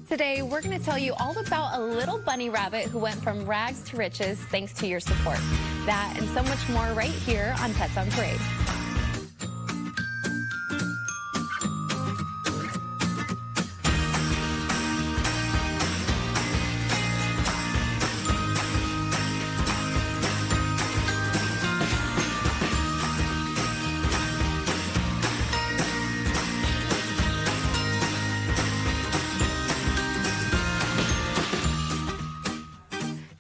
Today, we're going to tell you all about a little bunny rabbit who went from rags to riches thanks to your support. That and so much more right here on Pets on Parade.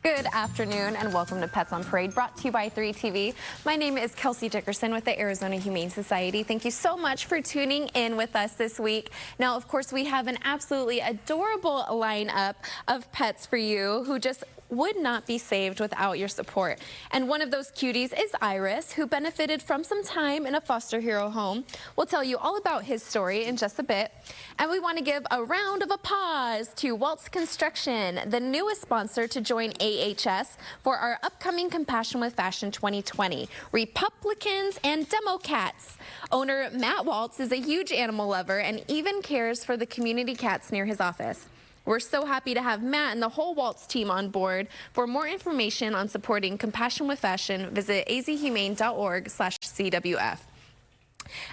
Good afternoon and welcome to Pets on Parade, brought to you by 3TV. My name is Kelsey Dickerson with the Arizona Humane Society. Thank you so much for tuning in with us this week. Now, of course, we have an absolutely adorable lineup of pets for you who just would not be saved without your support. And one of those cuties is Iris, who benefited from some time in a foster hero home. We'll tell you all about his story in just a bit. And we want to give a round of applause to Waltz Construction, the newest sponsor to join AHS for our upcoming Compassion with Fashion 2020. Republicans and Demo Cats. Owner Matt Waltz is a huge animal lover and even cares for the community cats near his office. We're so happy to have Matt and the whole Waltz team on board. For more information on supporting Compassion with Fashion, visit azhumane.org/CWF.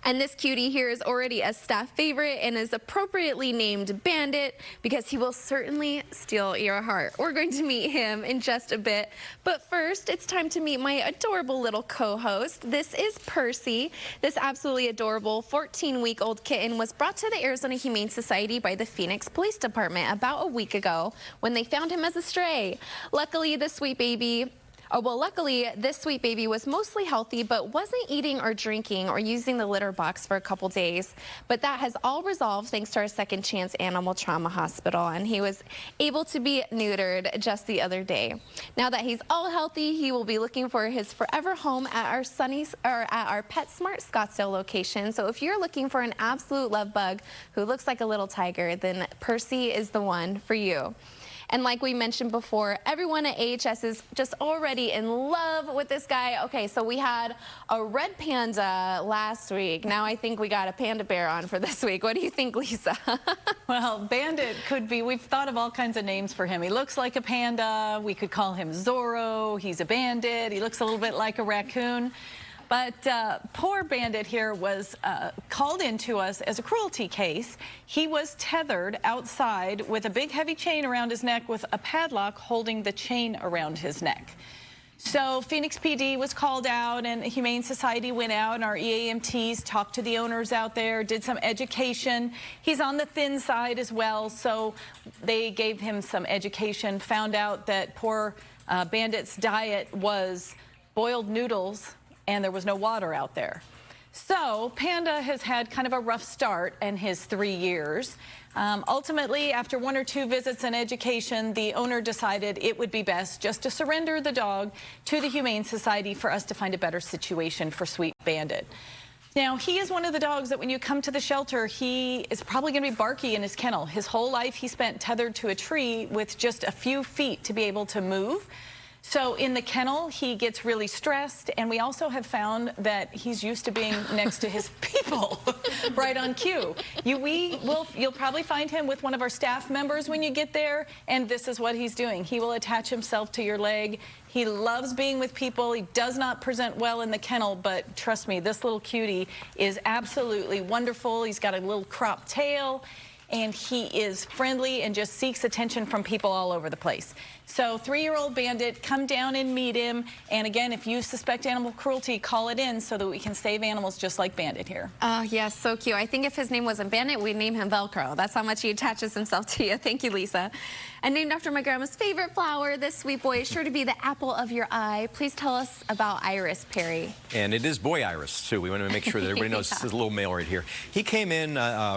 And this cutie here is already a staff favorite and is appropriately named Bandit because he will certainly steal your heart. We're going to meet him in just a bit. But first, it's time to meet my adorable little co-host. This is Percy. This absolutely adorable 14-week-old kitten was brought to the Arizona Humane Society by the Phoenix Police Department about a week ago when they found him as a stray. Luckily, this sweet baby was mostly healthy, but wasn't eating or drinking or using the litter box for a couple days. But that has all resolved thanks to our Second Chance Animal Trauma Hospital, and he was able to be neutered just the other day. Now that he's all healthy, he will be looking for his forever home at our PetSmart Scottsdale location. So if you're looking for an absolute love bug who looks like a little tiger, then Percy is the one for you. And like we mentioned before, everyone at AHS is just already in love with this guy. Okay, so we had a red panda last week. Now I think we got a panda bear on for this week. What do you think, Lisa? Well, Bandit could be, we've thought of all kinds of names for him. He looks like a panda. We could call him Zorro. He's a bandit. He looks a little bit like a raccoon. But poor Bandit here was called into us as a cruelty case. He was tethered outside with a big heavy chain around his neck with a padlock holding the chain around his neck. So Phoenix PD was called out and the Humane Society went out and our EAMTs talked to the owners out there, did some education. He's on the thin side as well, so they gave him some education, found out that poor Bandit's diet was boiled noodles and there was no water out there. So Panda has had kind of a rough start in his 3 years. Ultimately, after 1 or 2 visits and education, the owner decided it would be best just to surrender the dog to the Humane Society for us to find a better situation for sweet Bandit. Now, he is one of the dogs that when you come to the shelter, he is probably going to be barky in his kennel. His whole life he spent tethered to a tree with just a few feet to be able to move. So in the kennel, he gets really stressed, and we also have found that he's used to being next to his people, right on cue. You'll probably find him with one of our staff members when you get there, and this is what he's doing. He will attach himself to your leg. He loves being with people. He does not present well in the kennel, but trust me, this little cutie is absolutely wonderful. He's got a little cropped tail, and he is friendly and just seeks attention from people all over the place. So 3-year-old Bandit, come down and meet him. And again, if you suspect animal cruelty, call it in so that we can save animals just like Bandit here. Oh, yes, so cute. I think if his name wasn't Bandit, we'd name him Velcro. That's how much he attaches himself to you. Thank you, Lisa. And named after my grandma's favorite flower, this sweet boy is sure to be the apple of your eye. Please tell us about Iris, Perry. And it is boy Iris, too. We want to make sure that everybody knows this is a little male right here. He came in,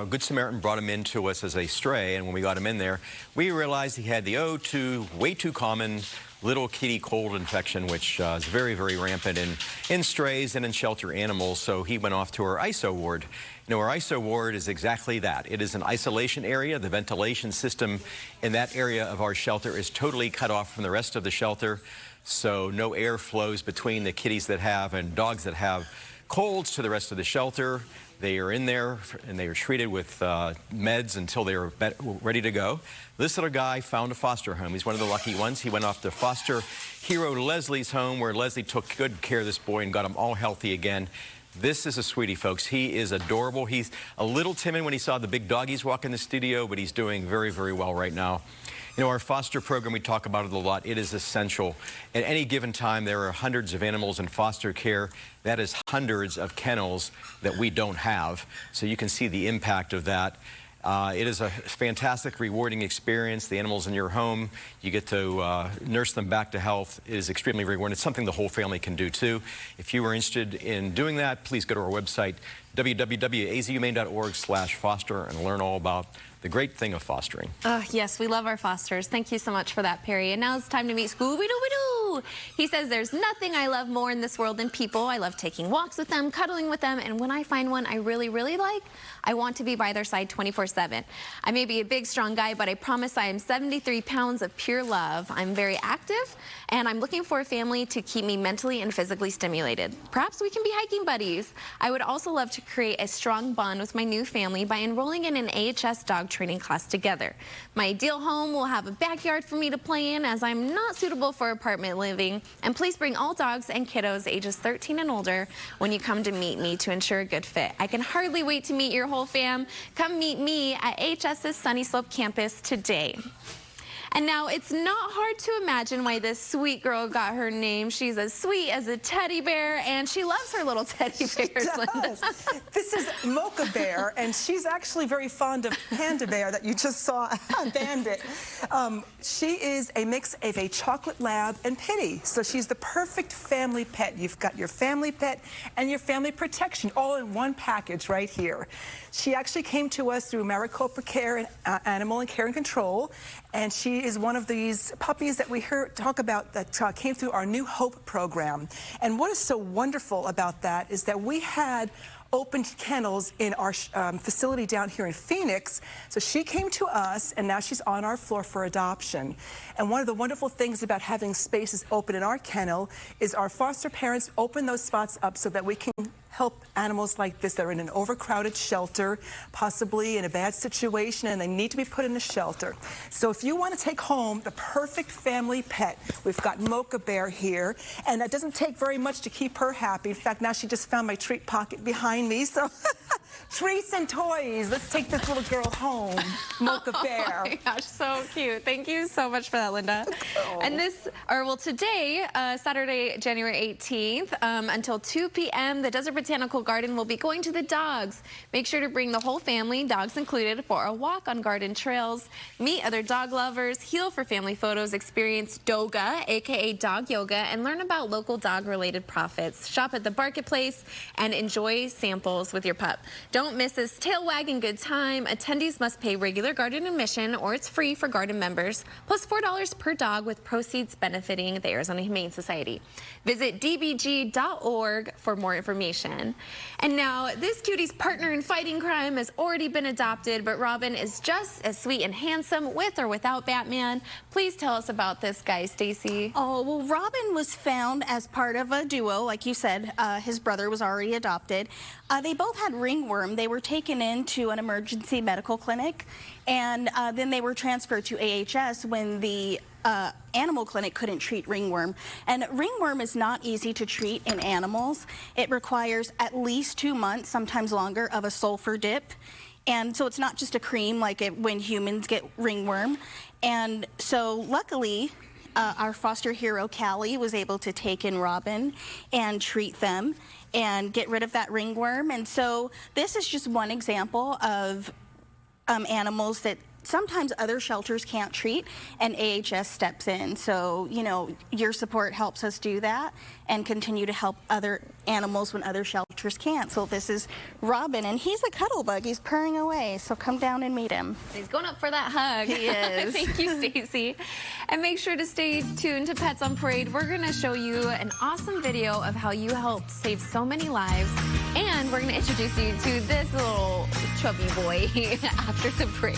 Good Samaritan brought him in to us as a stray, and when we got him in there, we realized he had the way too common little kitty cold infection, which is very, very rampant in strays and in shelter animals. So he went off to our ISO ward. You know, our ISO ward is exactly that. It is an isolation area. The ventilation system in that area of our shelter is totally cut off from the rest of the shelter. So no air flows between the kitties that have and dogs that have colds to the rest of the shelter. They are in there, and they are treated with meds until they are ready to go. This little guy found a foster home. He's one of the lucky ones. He went off to foster hero Leslie's home, where Leslie took good care of this boy and got him all healthy again. This is a sweetie, folks. He is adorable. He's a little timid when he saw the big doggies walk in the studio, but he's doing very, very well right now. You know, our foster program, we talk about it a lot. It is essential. At any given time, there are hundreds of animals in foster care. That is hundreds of kennels that we don't have. So you can see the impact of that. It is a fantastic, rewarding experience. The animals in your home, you get to nurse them back to health. It is extremely rewarding. It's something the whole family can do, too. If you are interested in doing that, please go to our website, www.azhumane.org/foster, and learn all about the great thing of fostering. Yes, we love our fosters. Thank you so much for that, Perry. And now it's time to meet Scooby-Doo-Doo. He says, there's nothing I love more in this world than people. I love taking walks with them, cuddling with them, and when I find one I really, really like, I want to be by their side 24/7. I may be a big, strong guy, but I promise I am 73 pounds of pure love. I'm very active, and I'm looking for a family to keep me mentally and physically stimulated. Perhaps we can be hiking buddies. I would also love to create a strong bond with my new family by enrolling in an AHS dog training class together. My ideal home will have a backyard for me to play in, as I'm not suitable for apartment living. And please bring all dogs and kiddos ages 13 and older when you come to meet me to ensure a good fit. I can hardly wait to meet your whole fam. Come meet me at AHS's Sunny Slope campus today. And now it's not hard to imagine why this sweet girl got her name. She's as sweet as a teddy bear, and she loves her little teddy bears. This is Mocha Bear, and she's actually very fond of Panda Bear that you just saw, Bandit. She is a mix of a chocolate lab and pitty, so she's the perfect family pet. You've got your family pet and your family protection all in one package right here. She actually came to us through Maricopa Care and Animal and Care and Control, and she is one of these puppies that we heard talk about that came through our New Hope program. And what is so wonderful about that is that we had open kennels in our facility down here in Phoenix. So she came to us, and now she's on our floor for adoption. And one of the wonderful things about having spaces open in our kennel is our foster parents open those spots up so that we can help animals like this that are in an overcrowded shelter, possibly in a bad situation, and they need to be put in a shelter. So if you want to take home the perfect family pet, we've got Mocha Bear here, and that doesn't take very much to keep her happy. In fact, now she just found my treat pocket behind me, so treats and toys. Let's take this little girl home, Mocha Bear. Oh my gosh, so cute. Thank you so much for that, Linda. And today, Saturday, January 18th, until 2 p.m., the Desert Botanical Garden will be going to the dogs. Make sure to bring the whole family, dogs included, for a walk on garden trails, meet other dog lovers, heal for family photos, experience Doga, aka dog yoga, and learn about local dog-related profits. Shop at the marketplace and enjoy samples with your pup. Don't miss this tail-wagging good time. Attendees must pay regular garden admission, or it's free for garden members, plus $4 per dog, with proceeds benefiting the Arizona Humane Society. Visit dbg.org for more information. And now, this cutie's partner in fighting crime has already been adopted, but Robin is just as sweet and handsome with or without Batman. Please tell us about this guy, Stacy. Oh, well, Robin was found as part of a duo, like you said. His brother was already adopted. They both had ringworm. They were taken into an emergency medical clinic, and then they were transferred to AHS when the animal clinic couldn't treat ringworm. And ringworm is not easy to treat in animals. It requires at least 2 months, sometimes longer, of a sulfur dip. And so it's not just a cream like when humans get ringworm. And so luckily, our foster hero, Callie, was able to take in Robin and treat them and get rid of that ringworm. And so this is just one example of animals that sometimes other shelters can't treat, and AHS steps in. So, you know, your support helps us do that and continue to help other animals when other shelters can't. So this is Robin, and he's a cuddle bug. He's purring away, so come down and meet him. He's going up for that hug. He is. Thank you, Stacy. And make sure to stay tuned to Pets on Parade. We're going to show you an awesome video of how you helped save so many lives, and we're going to introduce you to this little chubby boy after the break.